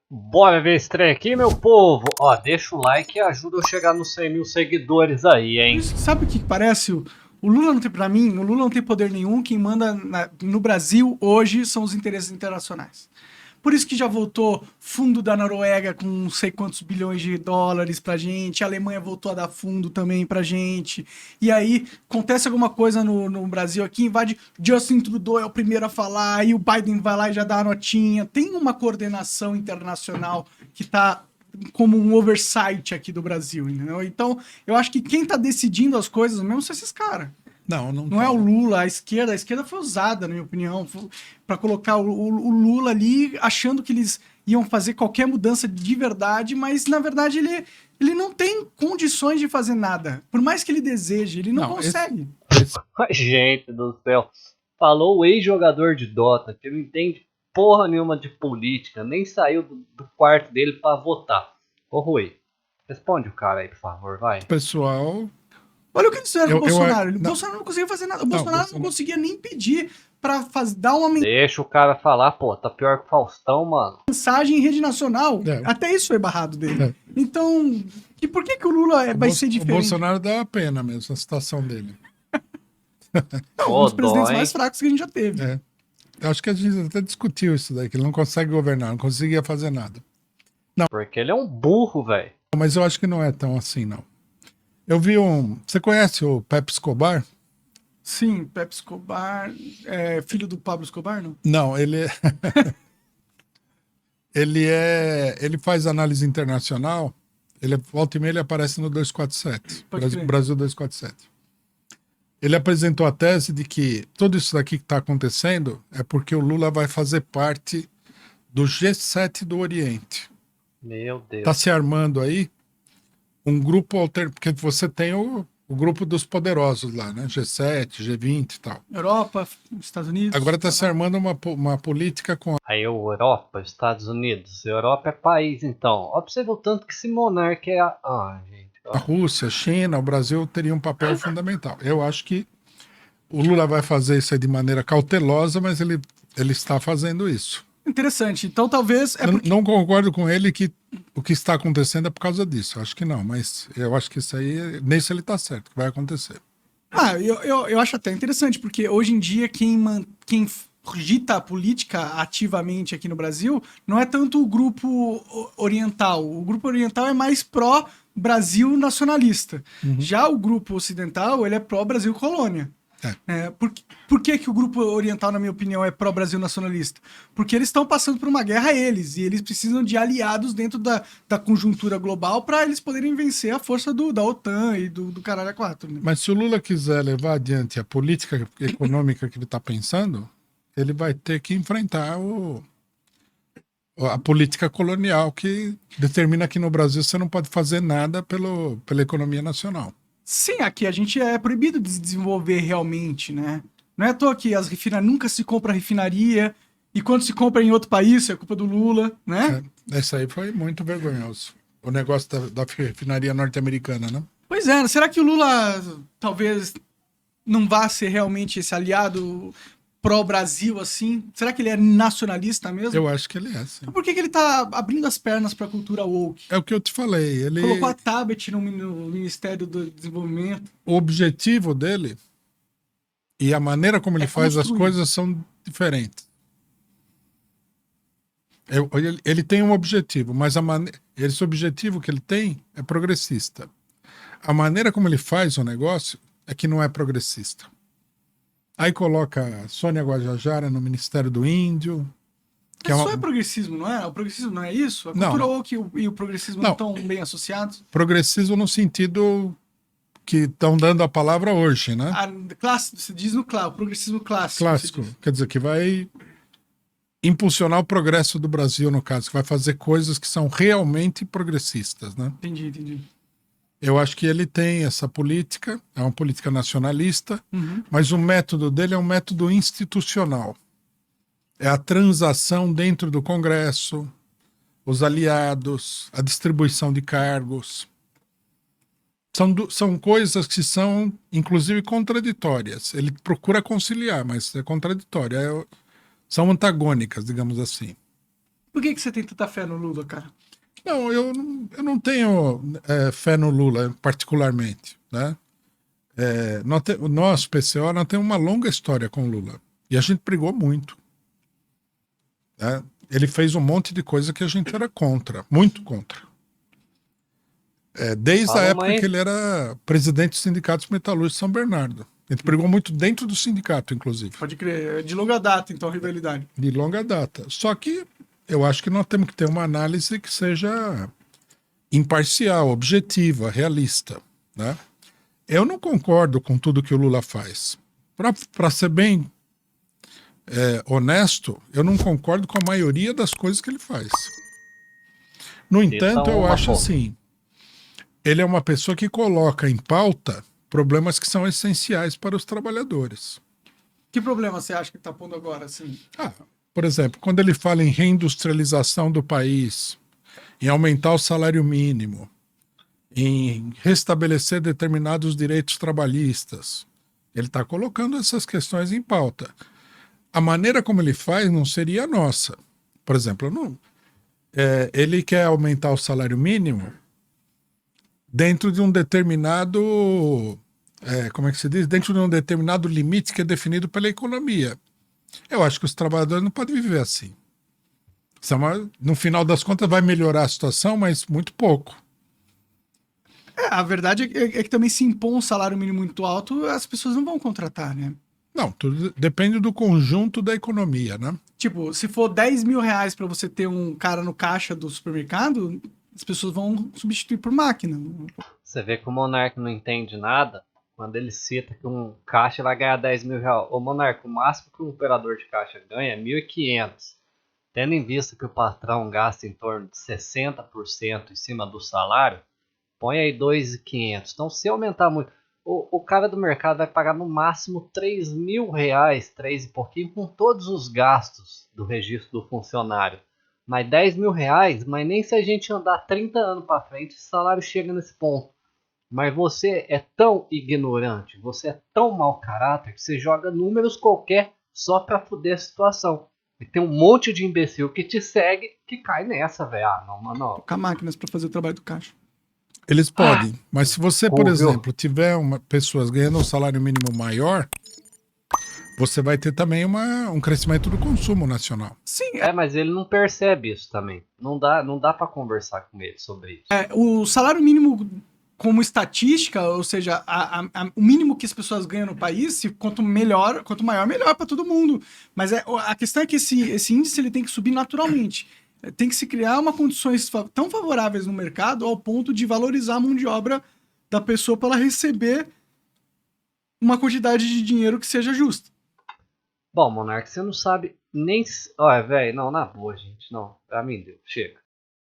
Bora ver esse trem aqui, meu povo. Ó, deixa o like e ajuda eu chegar nos 100 mil seguidores aí, hein? Sabe o que parece? O Lula não tem, pra mim, o Lula não tem poder nenhum. Quem manda no Brasil hoje são os interesses internacionais. Por isso que já voltou fundo da Noruega com não sei quantos bilhões de dólares pra gente, a Alemanha voltou a dar fundo também pra gente. E aí acontece alguma coisa no Brasil aqui, invade, Justin Trudeau é o primeiro a falar, aí o Biden vai lá e já dá a notinha. Tem uma coordenação internacional que tá como um oversight aqui do Brasil, entendeu? Então, eu acho que quem tá decidindo as coisas mesmo são esses caras. Não é o Lula, a esquerda foi usada, na minha opinião, para colocar o Lula ali, achando que eles iam fazer qualquer mudança de verdade, mas na verdade ele não tem condições de fazer nada. Por mais que ele deseje, ele não consegue. Gente do céu. Falou o ex-jogador de Dota, que não entende porra nenhuma de política, nem saiu do quarto dele pra votar. Ô Rui, responde o cara aí, por favor, vai. Pessoal, olha o que eles fizeram com o Bolsonaro. O não. Bolsonaro não conseguia fazer nada. O Não, Bolsonaro não conseguia nem pedir pra dar uma Deixa o cara falar, pô, tá pior que o Faustão, mano. mensagem em rede nacional. É. Até isso foi barrado dele. É. Então, e por que o Lula vai ser O diferente? Bolsonaro dá uma pena mesmo, a situação dele. Não, um dos presidentes mais fracos que a gente já teve. É. Eu acho que a gente até discutiu isso daí, que ele não consegue governar, não conseguia fazer nada. Porque ele é um burro, velho. Mas eu acho que não é tão assim, não. Eu vi um... Você conhece o Pepe Escobar? Sim, Pepe Escobar, filho do Pablo Escobar, não? Não, ele é... Ele faz análise internacional, volta e meia ele aparece no 247, Brasil 247. Ele apresentou a tese de que tudo isso daqui que está acontecendo é porque o Lula vai fazer parte do G7 do Oriente. Meu Deus. Está se armando aí um grupo alternativo, porque você tem o grupo dos poderosos lá, né? G7, G20 e tal. Europa, Estados Unidos. Agora está se armando uma política com... Aí Europa, Estados Unidos. Europa é país, então. Ó pra você ver o tanto que esse monarca é... gente. A Rússia, a China, o Brasil teria um papel fundamental. Eu acho que o Lula vai fazer isso aí de maneira cautelosa, mas ele está fazendo isso. Interessante. Então talvez... Não concordo com ele que o que está acontecendo é por causa disso. Eu acho que não, mas eu acho que isso aí, nisso ele está certo, que vai acontecer. Eu acho até interessante, porque hoje em dia quem dita a política ativamente aqui no Brasil não é tanto o grupo oriental. O grupo oriental é mais pró-Brasil nacionalista. Já o grupo ocidental, ele é pró-Brasil colônia. Por que o grupo oriental, na minha opinião, é pró-Brasil nacionalista? Porque eles estão passando por uma guerra eles, e eles precisam de aliados dentro da conjuntura global para eles poderem vencer a força da OTAN e do caralho a quatro. Né? Mas se o Lula quiser levar adiante a política econômica que ele está pensando, ele vai ter que enfrentar a política colonial que determina que no Brasil você não pode fazer nada pela economia nacional. Sim, aqui a gente é proibido de desenvolver realmente, né? Não é à toa que as refinarias nunca se compra refinaria, e quando se compra em outro país, é culpa do Lula, né? Isso aí foi muito vergonhoso. O negócio da refinaria norte-americana, né? Pois é, será que o Lula talvez não vá ser realmente esse aliado pró-Brasil, assim? Será que ele é nacionalista mesmo? Eu acho que ele é, sim. Então por que ele tá abrindo as pernas pra cultura woke? É o que eu te falei. Ele colocou a Tabet no Ministério do Desenvolvimento. O objetivo dele e a maneira como ele faz as coisas são diferentes. Ele tem um objetivo, mas esse objetivo que ele tem é progressista. A maneira como ele faz o negócio é que não é progressista. Aí coloca a Sônia Guajajara no Ministério do Índio. Que só é progressismo, não é? O progressismo não é isso? A cultura woke e o progressismo não estão bem associados? Progressismo no sentido que estão dando a palavra hoje, né? Clássico, você diz no progressismo clássico. Clássico, quer dizer, que vai impulsionar o progresso do Brasil, no caso, que vai fazer coisas que são realmente progressistas, né? Entendi. Eu acho que ele tem essa política, é uma política nacionalista, mas o método dele é um método institucional. É a transação dentro do Congresso, os aliados, a distribuição de cargos. São coisas que são, inclusive, contraditórias. Ele procura conciliar, mas é contraditório. São antagônicas, digamos assim. Por que você tem tanta fé no Lula, cara? Não, eu não tenho fé no Lula particularmente, né? Nós, PCO, nós temos uma longa história com o Lula. E a gente brigou muito. Né? Ele fez um monte de coisa que a gente era contra, muito contra. Desde a Fala uma época que aí. ele era presidente dos sindicatos metalúrgicos de São Bernardo. A gente brigou muito dentro do sindicato, inclusive. Pode crer. É de longa data, então, a rivalidade. De longa data. Só que eu acho que nós temos que ter uma análise que seja imparcial, objetiva, realista. Né? Eu não concordo com tudo que o Lula faz. Para ser bem honesto, eu não concordo com a maioria das coisas que ele faz. No Cita entanto, eu uma, acho pô. assim, ele é uma pessoa que coloca em pauta problemas que são essenciais para os trabalhadores. Que problema você acha que tá pondo agora, assim? Por exemplo, quando ele fala em reindustrialização do país, em aumentar o salário mínimo, em restabelecer determinados direitos trabalhistas, ele está colocando essas questões em pauta. A maneira como ele faz não seria a nossa. Por exemplo, ele quer aumentar o salário mínimo dentro de um determinado, como é que se diz? Dentro de um determinado limite que é definido pela economia. Eu acho que os trabalhadores não podem viver assim. No final das contas vai melhorar a situação, mas muito pouco. A verdade é que também se impor um salário mínimo muito alto, as pessoas não vão contratar, né? Não, tudo depende do conjunto da economia, né? Tipo, se for 10 mil reais pra você ter um cara no caixa do supermercado, as pessoas vão substituir por máquina. Você vê que o Monark não entende nada quando ele cita que um caixa vai ganhar 10 mil reais. Ô Monark, o máximo que um operador de caixa ganha é 1.500. Tendo em vista que o patrão gasta em torno de 60% em cima do salário, põe aí 2.500. Então, se aumentar muito, o cara do mercado vai pagar no máximo 3 mil reais, 3 e pouquinho, com todos os gastos do registro do funcionário. Mas 10 mil reais, mas nem se a gente andar 30 anos para frente, o salário chega nesse ponto. Mas você é tão ignorante, você é tão mau caráter, que você joga números qualquer só para foder a situação. E tem um monte de imbecil que te segue que cai nessa, velho. Ah, não, mano. Colocar máquinas pra fazer o trabalho do caixa. Eles podem, mas se você, por Ouviu? exemplo, tiver pessoas ganhando um salário mínimo maior, você vai ter também um crescimento do consumo nacional. Sim, Mas ele não percebe isso também. Não dá para conversar com ele sobre isso. o salário mínimo como estatística, ou seja, o mínimo que as pessoas ganham no país, quanto maior, melhor para todo mundo. Mas a questão é que esse índice ele tem que subir naturalmente. Tem que se criar uma condições tão favoráveis no mercado ao ponto de valorizar a mão de obra da pessoa para ela receber uma quantidade de dinheiro que seja justa. Bom, Monark, você não sabe nem. Olha, velho, não, na boa, gente. Não, pra mim deu. Chega.